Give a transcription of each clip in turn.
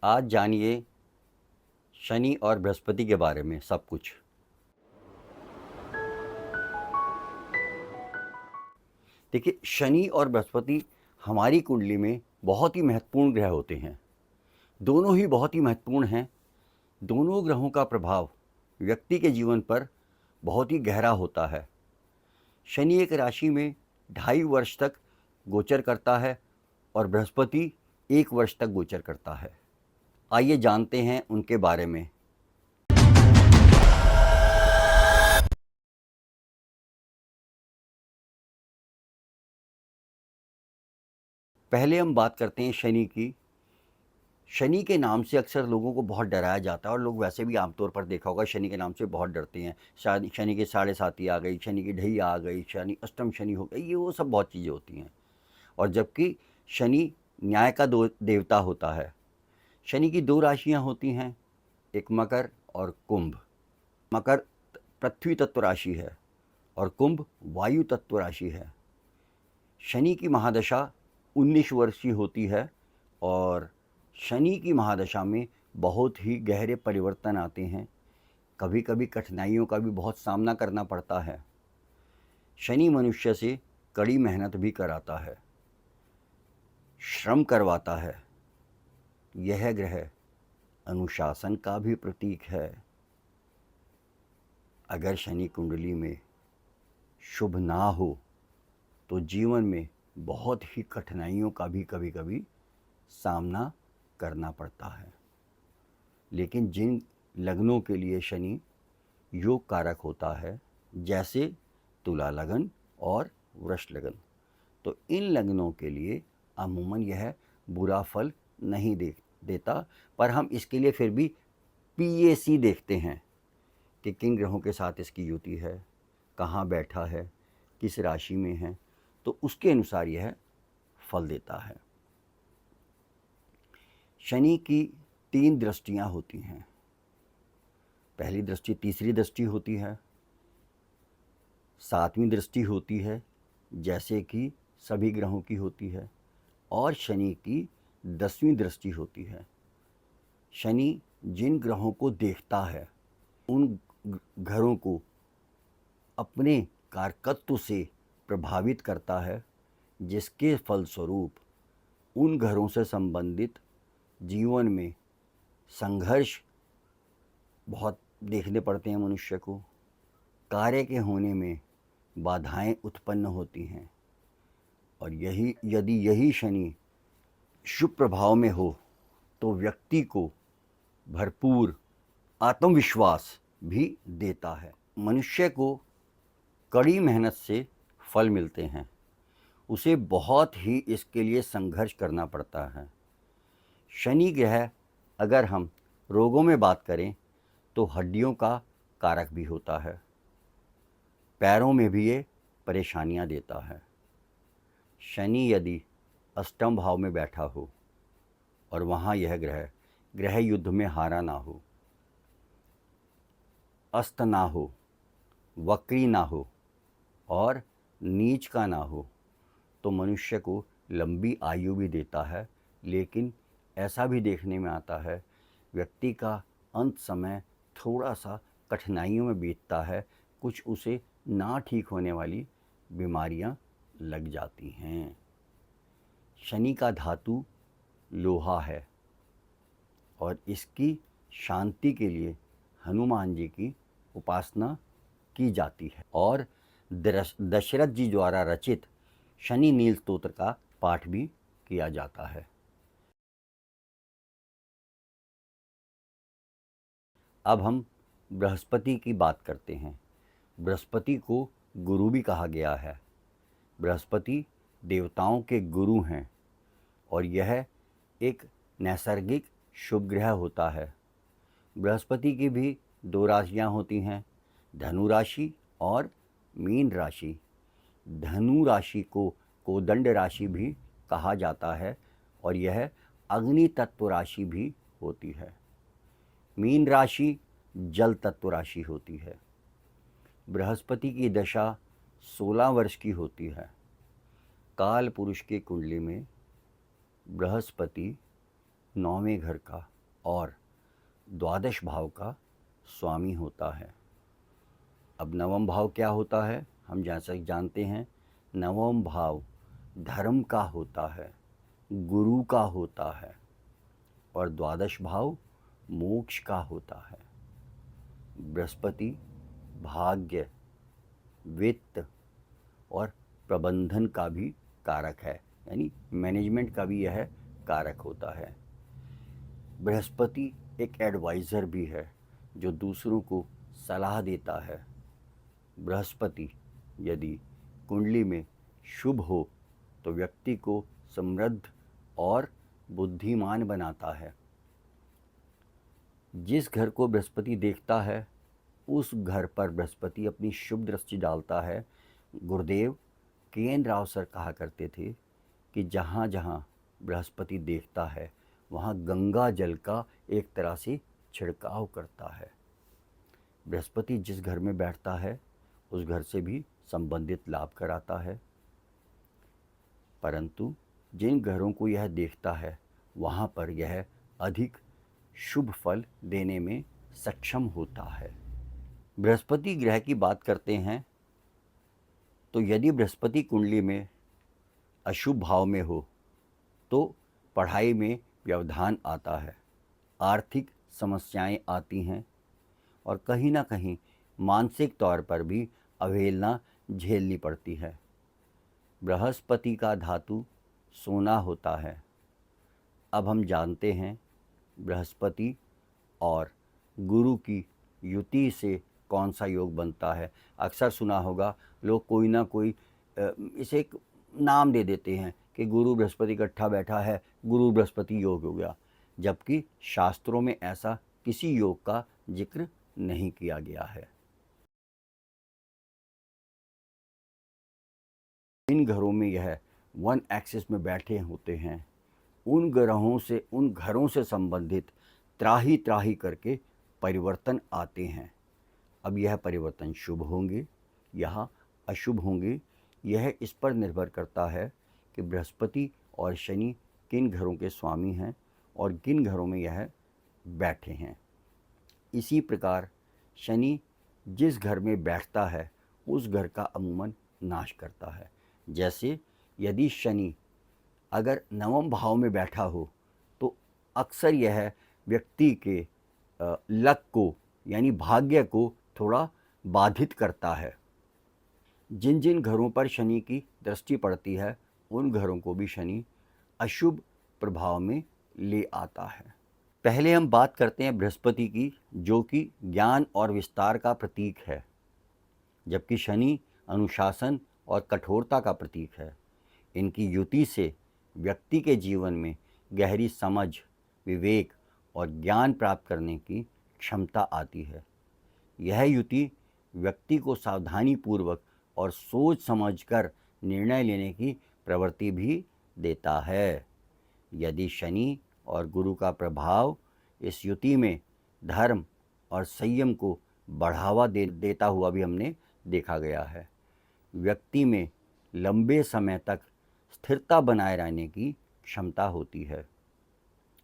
आज जानिए शनि और बृहस्पति के बारे में सब कुछ। देखिए, शनि और बृहस्पति हमारी कुंडली में बहुत ही महत्वपूर्ण ग्रह होते हैं। दोनों ही बहुत ही महत्वपूर्ण हैं। दोनों ग्रहों का प्रभाव व्यक्ति के जीवन पर बहुत ही गहरा होता है। शनि एक राशि में 2.5 वर्ष तक गोचर करता है और बृहस्पति 1 वर्ष तक गोचर करता है। आइए जानते हैं उनके बारे में। पहले हम बात करते हैं शनि की। शनि के नाम से अक्सर लोगों को बहुत डराया जाता है और लोग वैसे भी आमतौर पर देखा होगा शनि के नाम से बहुत डरते हैं। शायद शनि के साढ़े साती आ गई, शनि की ढैया आ गई, शनि अष्टम शनि हो गई, ये वो सब बहुत चीज़ें होती हैं। और जबकि शनि न्याय का दो देवता होता है। शनि की 2 राशियां होती हैं, एक मकर और कुंभ। मकर पृथ्वी तत्व राशि है और कुंभ वायु तत्व राशि है। शनि की महादशा 19 वर्ष की होती है और शनि की महादशा में बहुत ही गहरे परिवर्तन आते हैं। कभी कभी कठिनाइयों का भी बहुत सामना करना पड़ता है। शनि मनुष्य से कड़ी मेहनत भी कराता है, श्रम करवाता है। यह ग्रह अनुशासन का भी प्रतीक है। अगर शनि कुंडली में शुभ ना हो तो जीवन में बहुत ही कठिनाइयों का भी कभी कभी सामना करना पड़ता है। लेकिन जिन लग्नों के लिए शनि योग कारक होता है, जैसे तुला लगन और वृष लगन, तो इन लग्नों के लिए अमूमन यह बुरा फल नहीं देता। पर हम इसके लिए फिर भी PAC देखते हैं कि किन ग्रहों के साथ इसकी युति है, कहाँ बैठा है, किस राशि में है, तो उसके अनुसार यह फल देता है। शनि की 3 दृष्टियां होती हैं। पहली दृष्टि तीसरी दृष्टि होती है, 7वीं दृष्टि होती है जैसे कि सभी ग्रहों की होती है, और शनि की 10वीं दृष्टि होती है। शनि जिन ग्रहों को देखता है उन घरों को अपने कारकत्व से प्रभावित करता है, जिसके फलस्वरूप उन घरों से संबंधित जीवन में संघर्ष बहुत देखने पड़ते हैं मनुष्य को। कार्य के होने में बाधाएं उत्पन्न होती हैं। और यदि यही शनि शुभ प्रभाव में हो तो व्यक्ति को भरपूर आत्मविश्वास भी देता है। मनुष्य को कड़ी मेहनत से फल मिलते हैं, उसे बहुत ही इसके लिए संघर्ष करना पड़ता है। शनि ग्रह अगर हम रोगों में बात करें तो हड्डियों का कारक भी होता है। पैरों में भी ये परेशानियां देता है। शनि यदि अष्टम भाव में बैठा हो और वहाँ यह ग्रह युद्ध में हारा ना हो, अस्त ना हो, वक्री ना हो और नीच का ना हो, तो मनुष्य को लंबी आयु भी देता है। लेकिन ऐसा भी देखने में आता है व्यक्ति का अंत समय थोड़ा सा कठिनाइयों में बीतता है। कुछ उसे ना ठीक होने वाली बीमारियां लग जाती हैं। शनि का धातु लोहा है और इसकी शांति के लिए हनुमान जी की उपासना की जाती है और दशरथ जी द्वारा रचित शनि नील स्तोत्र का पाठ भी किया जाता है। अब हम बृहस्पति की बात करते हैं। बृहस्पति को गुरु भी कहा गया है। बृहस्पति देवताओं के गुरु हैं और यह एक नैसर्गिक शुभ ग्रह होता है। बृहस्पति की भी 2 राशियां होती हैं, धनु राशि और मीन राशि। धनु राशि को कोदंड राशि भी कहा जाता है और यह अग्नि तत्व राशि भी होती है। मीन राशि जल तत्व राशि होती है। बृहस्पति की दशा 16 वर्ष की होती है। काल पुरुष की कुंडली में बृहस्पति 9वें घर का और द्वादश भाव का स्वामी होता है। अब नवम भाव क्या होता है? हम जैसा जानते हैं, नवम भाव धर्म का होता है, गुरु का होता है, और द्वादश भाव मोक्ष का होता है। बृहस्पति भाग्य, वित्त और प्रबंधन का भी कारक है, यानी मैनेजमेंट का भी यह कारक होता है। बृहस्पति एक एडवाइज़र भी है जो दूसरों को सलाह देता है। बृहस्पति यदि कुंडली में शुभ हो तो व्यक्ति को समृद्ध और बुद्धिमान बनाता है। जिस घर को बृहस्पति देखता है उस घर पर बृहस्पति अपनी शुभ दृष्टि डालता है। गुरुदेव के.एन. राव सर कहा करते थे कि जहाँ जहाँ बृहस्पति देखता है वहाँ गंगा जल का एक तरह से छिड़काव करता है। बृहस्पति जिस घर में बैठता है उस घर से भी संबंधित लाभ कराता है, परंतु जिन घरों को यह देखता है वहाँ पर यह अधिक शुभ फल देने में सक्षम होता है। बृहस्पति ग्रह की बात करते हैं तो यदि बृहस्पति कुंडली में अशुभ भाव में हो तो पढ़ाई में व्यवधान आता है, आर्थिक समस्याएं आती हैं और कहीं ना कहीं मानसिक तौर पर भी अवहेलना झेलनी पड़ती है। बृहस्पति का धातु सोना होता है। अब हम जानते हैं बृहस्पति और गुरु की युति से कौन सा योग बनता है। अक्सर सुना होगा लोग कोई ना कोई इसे एक नाम दे देते हैं कि गुरु बृहस्पति इकट्ठा बैठा है, गुरु बृहस्पति योग हो गया, जबकि शास्त्रों में ऐसा किसी योग का जिक्र नहीं किया गया है। इन घरों में यह वन एक्सिस में बैठे होते हैं, उन घरों से संबंधित त्राही त्राही करके परिवर्तन आते हैं। अब यह परिवर्तन शुभ होंगे या अशुभ होंगे, यह इस पर निर्भर करता है कि बृहस्पति और शनि किन घरों के स्वामी हैं और किन घरों में यह बैठे हैं। इसी प्रकार शनि जिस घर में बैठता है उस घर का अमूमन नाश करता है। जैसे यदि शनि अगर नवम भाव में बैठा हो तो अक्सर यह व्यक्ति के लक को यानी भाग्य को थोड़ा बाधित करता है। जिन जिन घरों पर शनि की दृष्टि पड़ती है उन घरों को भी शनि अशुभ प्रभाव में ले आता है। पहले हम बात करते हैं बृहस्पति की, जो कि ज्ञान और विस्तार का प्रतीक है, जबकि शनि अनुशासन और कठोरता का प्रतीक है। इनकी युति से व्यक्ति के जीवन में गहरी समझ, विवेक और ज्ञान प्राप्त करने की क्षमता आती है। यह युति व्यक्ति को सावधानीपूर्वक और सोच समझकर निर्णय लेने की प्रवृत्ति भी देता है। यदि शनि और गुरु का प्रभाव इस युति में धर्म और संयम को बढ़ावा देता हुआ भी हमने देखा गया है। व्यक्ति में लंबे समय तक स्थिरता बनाए रहने की क्षमता होती है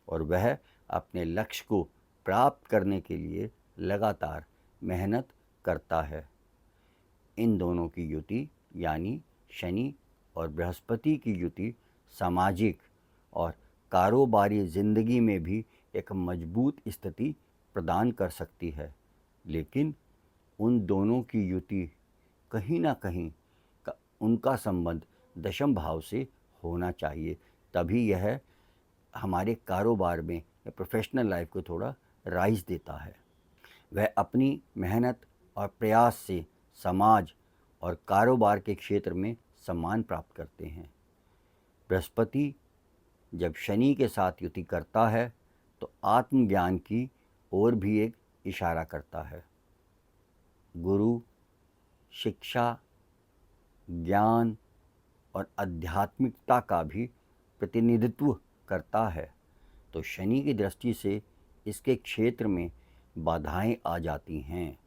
और वह अपने लक्ष्य को प्राप्त करने के लिए लगातार मेहनत करता है। इन दोनों की युति यानी शनि और बृहस्पति की युति सामाजिक और कारोबारी ज़िंदगी में भी एक मजबूत स्थिति प्रदान कर सकती है, लेकिन उन दोनों की युति कहीं ना कहीं उनका संबंध दशम भाव से होना चाहिए, तभी यह हमारे कारोबार में या प्रोफेशनल लाइफ को थोड़ा राइज देता है। वह अपनी मेहनत और प्रयास से समाज और कारोबार के क्षेत्र में सम्मान प्राप्त करते हैं। बृहस्पति जब शनि के साथ युति करता है तो आत्मज्ञान की ओर भी एक इशारा करता है। गुरु शिक्षा, ज्ञान और आध्यात्मिकता का भी प्रतिनिधित्व करता है, तो शनि की दृष्टि से इसके क्षेत्र में बाधाएं आ जाती हैं।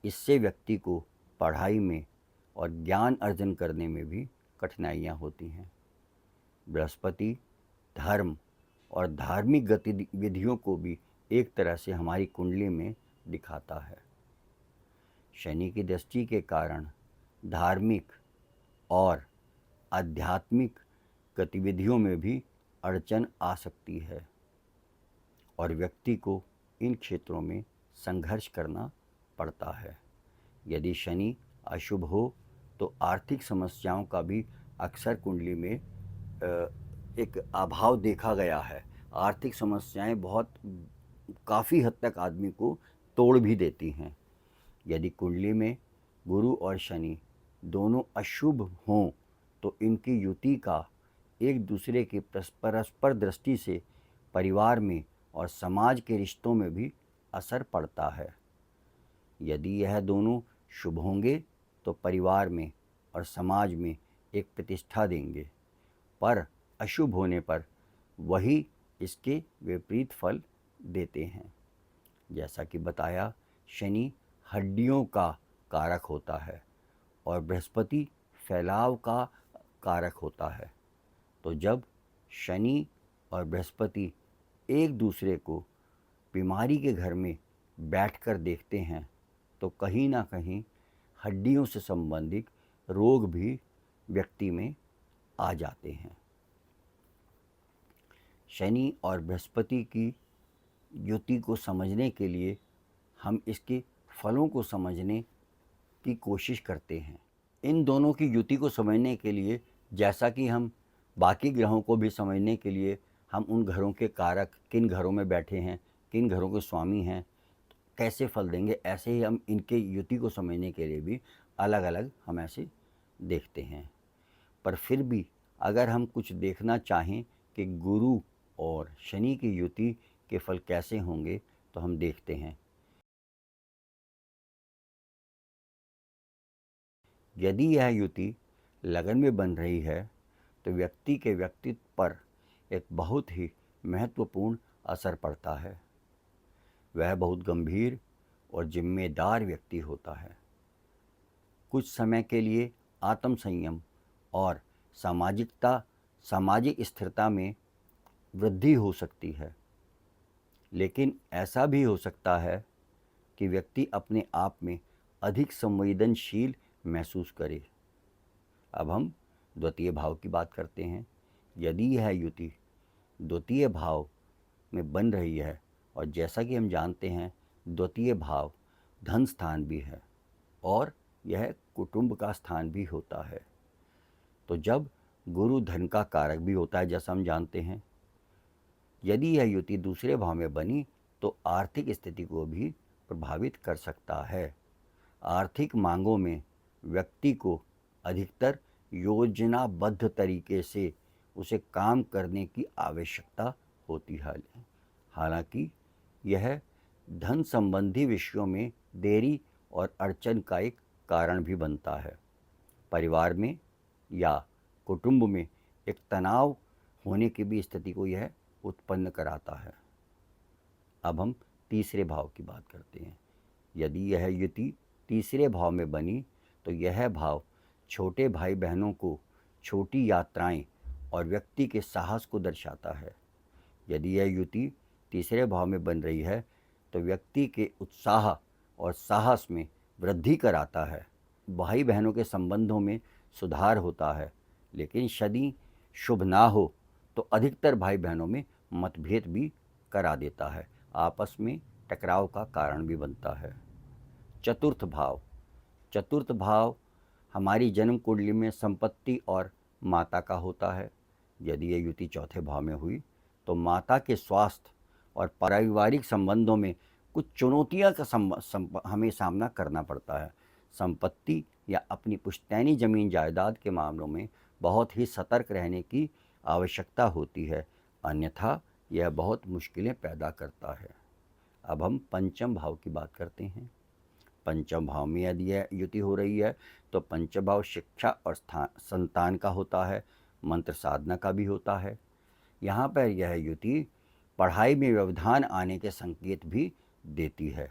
इससे व्यक्ति को पढ़ाई में और ज्ञान अर्जन करने में भी कठिनाइयाँ होती हैं। बृहस्पति धर्म और धार्मिक गतिविधियों को भी एक तरह से हमारी कुंडली में दिखाता है। शनि की दृष्टि के कारण धार्मिक और आध्यात्मिक गतिविधियों में भी अड़चन आ सकती है और व्यक्ति को इन क्षेत्रों में संघर्ष करना पड़ता है। यदि शनि अशुभ हो तो आर्थिक समस्याओं का भी अक्सर कुंडली में एक अभाव देखा गया है। आर्थिक समस्याएं काफ़ी हद तक आदमी को तोड़ भी देती हैं। यदि कुंडली में गुरु और शनि दोनों अशुभ हों तो इनकी युति का एक दूसरे की परस्पर दृष्टि से परिवार में और समाज के रिश्तों में भी असर पड़ता है। यदि यह दोनों शुभ होंगे तो परिवार में और समाज में एक प्रतिष्ठा देंगे, पर अशुभ होने पर वही इसके विपरीत फल देते हैं। जैसा कि बताया, शनि हड्डियों का कारक होता है और बृहस्पति फैलाव का कारक होता है। तो जब शनि और बृहस्पति एक दूसरे को बीमारी के घर में बैठकर देखते हैं तो कहीं ना कहीं हड्डियों से संबंधित रोग भी व्यक्ति में आ जाते हैं। शनि और बृहस्पति की युति को समझने के लिए हम इसके फलों को समझने की कोशिश करते हैं। इन दोनों की युति को समझने के लिए, जैसा कि हम बाकी ग्रहों को भी समझने के लिए हम उन घरों के कारक किन घरों में बैठे हैं, किन घरों के स्वामी हैं, कैसे फल देंगे, ऐसे ही हम इनके युति को समझने के लिए भी अलग अलग हम ऐसे देखते हैं। पर फिर भी अगर हम कुछ देखना चाहें कि गुरु और शनि की युति के फल कैसे होंगे तो हम देखते हैं। यदि यह युति लगन में बन रही है तो व्यक्ति के व्यक्तित्व पर एक बहुत ही महत्वपूर्ण असर पड़ता है। वह बहुत गंभीर और जिम्मेदार व्यक्ति होता है। कुछ समय के लिए आत्म संयम और सामाजिक स्थिरता में वृद्धि हो सकती है, लेकिन ऐसा भी हो सकता है कि व्यक्ति अपने आप में अधिक संवेदनशील महसूस करे। अब हम द्वितीय भाव की बात करते हैं। यदि यह युति द्वितीय भाव में बन रही है, और जैसा कि हम जानते हैं द्वितीय भाव धन स्थान भी है और यह कुटुंब का स्थान भी होता है, तो जब गुरु धन का कारक भी होता है, जैसा हम जानते हैं, यदि यह युति दूसरे भाव में बनी तो आर्थिक स्थिति को भी प्रभावित कर सकता है। आर्थिक मांगों में व्यक्ति को अधिकतर योजनाबद्ध तरीके से उसे काम करने की आवश्यकता होती है। हालांकि यह धन संबंधी विषयों में देरी और अड़चन का एक कारण भी बनता है। परिवार में या कुटुंब में एक तनाव होने की भी स्थिति को यह उत्पन्न कराता है। अब हम तीसरे भाव की बात करते हैं। यदि यह युति तीसरे भाव में बनी तो यह भाव छोटे भाई बहनों को छोटी यात्राएं और व्यक्ति के साहस को दर्शाता है। यदि यह युति तीसरे भाव में बन रही है तो व्यक्ति के उत्साह और साहस में वृद्धि कराता है। भाई बहनों के संबंधों में सुधार होता है, लेकिन शनि शुभ ना हो तो अधिकतर भाई बहनों में मतभेद भी करा देता है, आपस में टकराव का कारण भी बनता है। चतुर्थ भाव हमारी जन्म कुंडली में संपत्ति और माता का होता है। यदि यह युति चौथे भाव में हुई तो माता के स्वास्थ्य और पारिवारिक संबंधों में कुछ चुनौतियां का हमें सामना करना पड़ता है। संपत्ति या अपनी पुश्तैनी जमीन जायदाद के मामलों में बहुत ही सतर्क रहने की आवश्यकता होती है, अन्यथा यह बहुत मुश्किलें पैदा करता है। अब हम पंचम भाव की बात करते हैं। पंचम भाव में यदि यह युति हो रही है तो पंचम भाव शिक्षा और संतान का होता है, मंत्र साधना का भी होता है। यहाँ पर यह युति पढ़ाई में व्यवधान आने के संकेत भी देती है।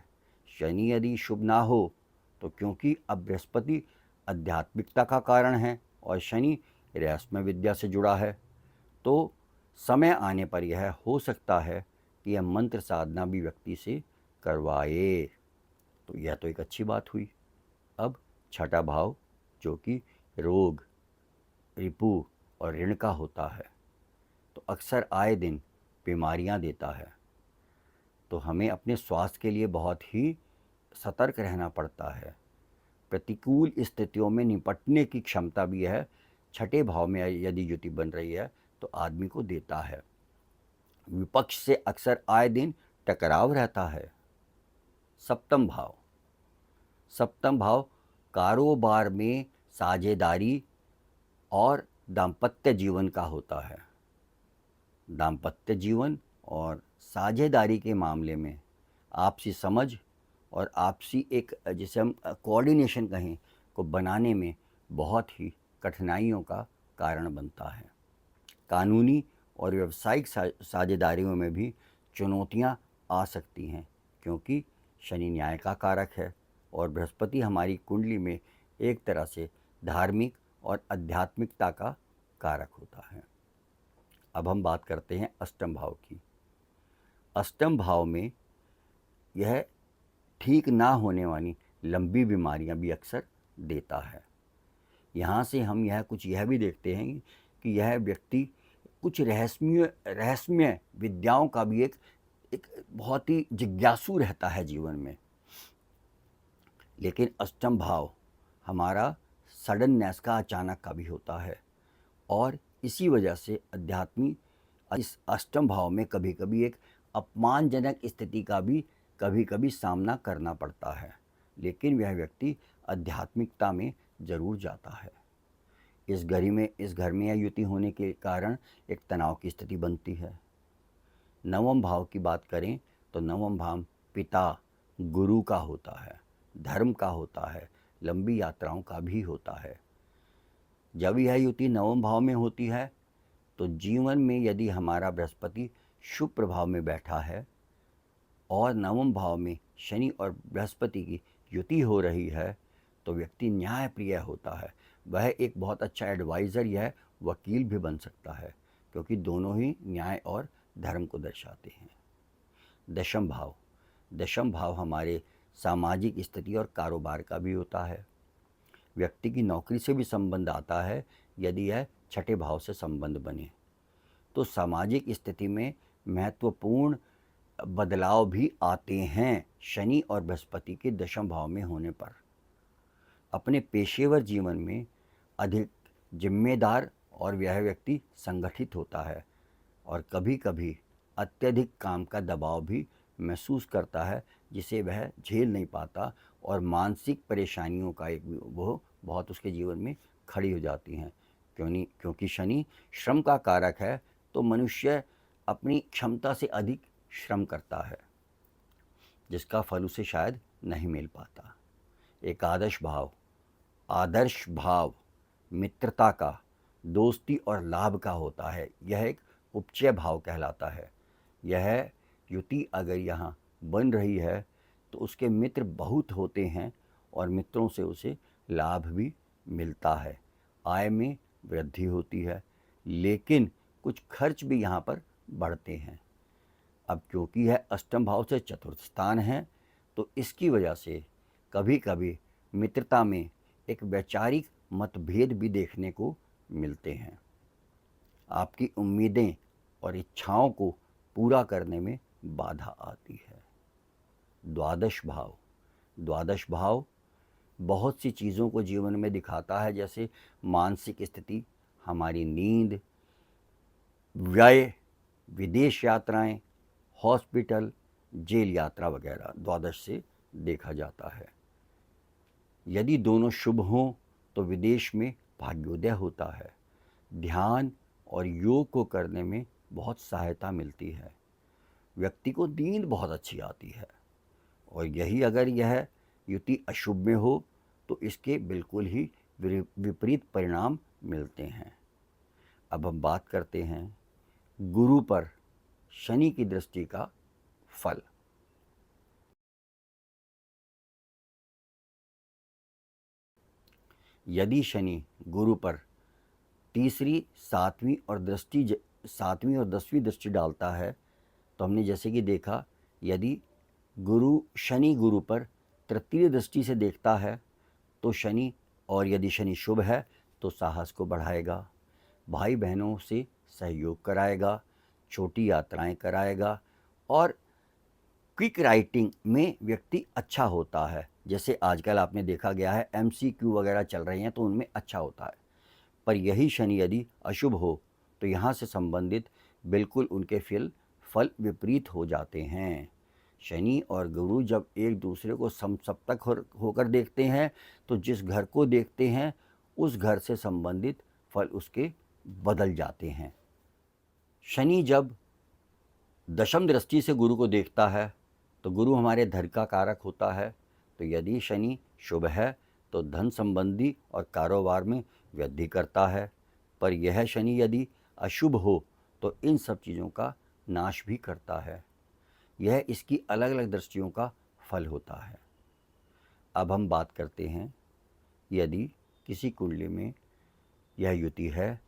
शनि यदि शुभ ना हो तो क्योंकि अब बृहस्पति आध्यात्मिकता का कारण है और शनि रहस्यमय विद्या से जुड़ा है, तो समय आने पर यह हो सकता है कि यह मंत्र साधना भी व्यक्ति से करवाए। तो यह तो एक अच्छी बात हुई। अब छठा भाव जो कि रोग, रिपु और ऋण का होता है, तो अक्सर आए दिन बीमारियां देता है। तो हमें अपने स्वास्थ्य के लिए बहुत ही सतर्क रहना पड़ता है। प्रतिकूल स्थितियों में निपटने की क्षमता भी है छठे भाव में यदि युति बन रही है तो आदमी को देता है। विपक्ष से अक्सर आए दिन टकराव रहता है। सप्तम भाव, सप्तम भाव कारोबार में साझेदारी और दाम्पत्य जीवन का होता है। दाम्पत्य जीवन और साझेदारी के मामले में आपसी समझ और आपसी एक जिसे हम कोऑर्डिनेशन कहें को बनाने में बहुत ही कठिनाइयों का कारण बनता है। कानूनी और व्यावसायिक साझेदारियों में भी चुनौतियां आ सकती हैं, क्योंकि शनि न्याय का कारक है और बृहस्पति हमारी कुंडली में एक तरह से धार्मिक और आध्यात्मिकता का कारक होता है। अब हम बात करते हैं अष्टम भाव की। अष्टम भाव में यह ठीक ना होने वाली लंबी बीमारियां भी अक्सर देता है। यहाँ से हम यह भी देखते हैं कि यह व्यक्ति कुछ रहस्यमय विद्याओं का भी एक बहुत ही जिज्ञासु रहता है जीवन में। लेकिन अष्टम भाव हमारा सडननेस का, अचानक का भी होता है और इसी वजह से अध्यात्मी इस अष्टम भाव में कभी कभी एक अपमानजनक स्थिति का भी कभी कभी सामना करना पड़ता है, लेकिन वह व्यक्ति आध्यात्मिकता में जरूर जाता है। इस घर में या युति होने के कारण एक तनाव की स्थिति बनती है। नवम भाव की बात करें तो नवम भाव पिता, गुरु का होता है, धर्म का होता है, लंबी यात्राओं का भी होता है। जब यह युति नवम भाव में होती है तो जीवन में यदि हमारा बृहस्पति शुभ प्रभाव में बैठा है और नवम भाव में शनि और बृहस्पति की युति हो रही है तो व्यक्ति न्यायप्रिय होता है। वह एक बहुत अच्छा एडवाइज़र या वकील भी बन सकता है, क्योंकि दोनों ही न्याय और धर्म को दर्शाते हैं। दशम भाव, दशम भाव हमारे सामाजिक स्थिति और कारोबार का भी होता है। व्यक्ति की नौकरी से भी संबंध आता है यदि यह छठे भाव से संबंध बने। तो सामाजिक स्थिति में महत्वपूर्ण बदलाव भी आते हैं शनि और बृहस्पति के दशम भाव में होने पर। अपने पेशेवर जीवन में अधिक जिम्मेदार और यह व्यक्ति संगठित होता है और कभी कभी अत्यधिक काम का दबाव भी महसूस करता है, जिसे वह झेल नहीं पाता और मानसिक परेशानियों का वो बहुत उसके जीवन में खड़ी हो जाती हैं। क्योंकि शनि श्रम का कारक है, तो मनुष्य अपनी क्षमता से अधिक श्रम करता है, जिसका फल उसे शायद नहीं मिल पाता। एकादश भाव, आदर्श भाव मित्रता का, दोस्ती और लाभ का होता है। यह एक उपचय भाव कहलाता है। यह युति अगर यहाँ बन रही है तो उसके मित्र बहुत होते हैं और मित्रों से उसे लाभ भी मिलता है। आय में वृद्धि होती है, लेकिन कुछ खर्च भी यहाँ पर बढ़ते हैं। अब क्योंकि यह अष्टम भाव से चतुर्थ स्थान है, तो इसकी वजह से कभी कभी मित्रता में एक वैचारिक मतभेद भी देखने को मिलते हैं। आपकी उम्मीदें और इच्छाओं को पूरा करने में बाधा आती है। द्वादश भाव, द्वादश भाव बहुत सी चीज़ों को जीवन में दिखाता है, जैसे मानसिक स्थिति, हमारी नींद, व्यय, विदेश यात्राएं, हॉस्पिटल, जेल यात्रा वगैरह द्वादश से देखा जाता है। यदि दोनों शुभ हों तो विदेश में भाग्योदय होता है। ध्यान और योग को करने में बहुत सहायता मिलती है। व्यक्ति को नींद बहुत अच्छी आती है और यही अगर यह युति अशुभ में हो तो इसके बिल्कुल ही विपरीत परिणाम मिलते हैं। अब हम बात करते हैं गुरु पर शनि की दृष्टि का फल। यदि शनि गुरु पर तीसरी, सातवीं और दृष्टि 7वीं और 10वीं दृष्टि डालता है, तो हमने जैसे कि देखा, यदि गुरु शनि गुरु पर तृतीय दृष्टि से देखता है तो शनि, और यदि शनि शुभ है तो साहस को बढ़ाएगा, भाई बहनों से सहयोग कराएगा, छोटी यात्राएं कराएगा, और क्विक राइटिंग में व्यक्ति अच्छा होता है। जैसे आजकल आपने देखा गया है MCQ वगैरह चल रहे हैं तो उनमें अच्छा होता है। पर यही शनि यदि अशुभ हो तो यहाँ से संबंधित बिल्कुल उनके फल विपरीत हो जाते हैं। शनि और गुरु जब एक दूसरे को समसप्तक होकर देखते हैं तो जिस घर को देखते हैं उस घर से संबंधित फल उसके बदल जाते हैं। शनि जब दशम दृष्टि से गुरु को देखता है तो गुरु हमारे धन का कारक होता है, तो यदि शनि शुभ है तो धन संबंधी और कारोबार में वृद्धि करता है। पर यह शनि यदि अशुभ हो तो इन सब चीज़ों का नाश भी करता है। यह इसकी अलग अलग दृष्टियों का फल होता है। अब हम बात करते हैं, यदि किसी कुंडली में यह युति है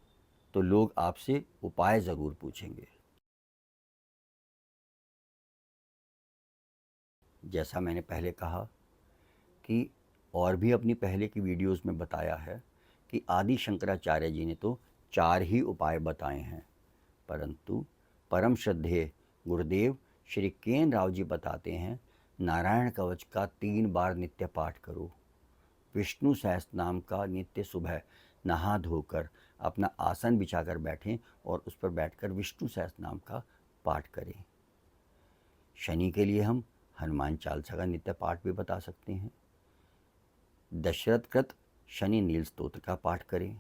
तो लोग आपसे उपाय ज़रूर पूछेंगे। जैसा मैंने पहले कहा कि, और भी अपनी पहले की वीडियोस में बताया है कि आदि शंकराचार्य जी ने तो 4 ही उपाय बताए हैं, परंतु परम श्रद्धेय गुरुदेव श्री केन राव जी बताते हैं, नारायण कवच का 3 बार नित्य पाठ करो, विष्णु सहस्त्र नाम का नित्य सुबह नहा धोकर अपना आसन बिछाकर बैठें और उस पर बैठकर विष्णु सहस्त्र नाम का पाठ करें। शनि के लिए हम हनुमान चालीसा का नित्य पाठ भी बता सकते हैं। दशरथ कृत शनि नील स्तोत्र का पाठ करें।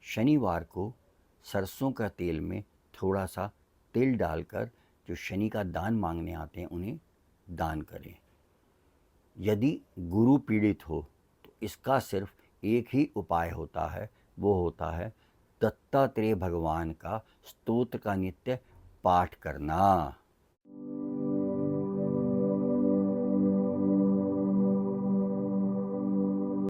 शनिवार को सरसों का तेल में थोड़ा सा तिल डालकर जो शनि का दान मांगने आते हैं उन्हें दान करें। यदि गुरु पीड़ित हो तो इसका सिर्फ एक ही उपाय होता है, वो होता है दत्तात्रेय भगवान का स्तोत्र का नित्य पाठ करना।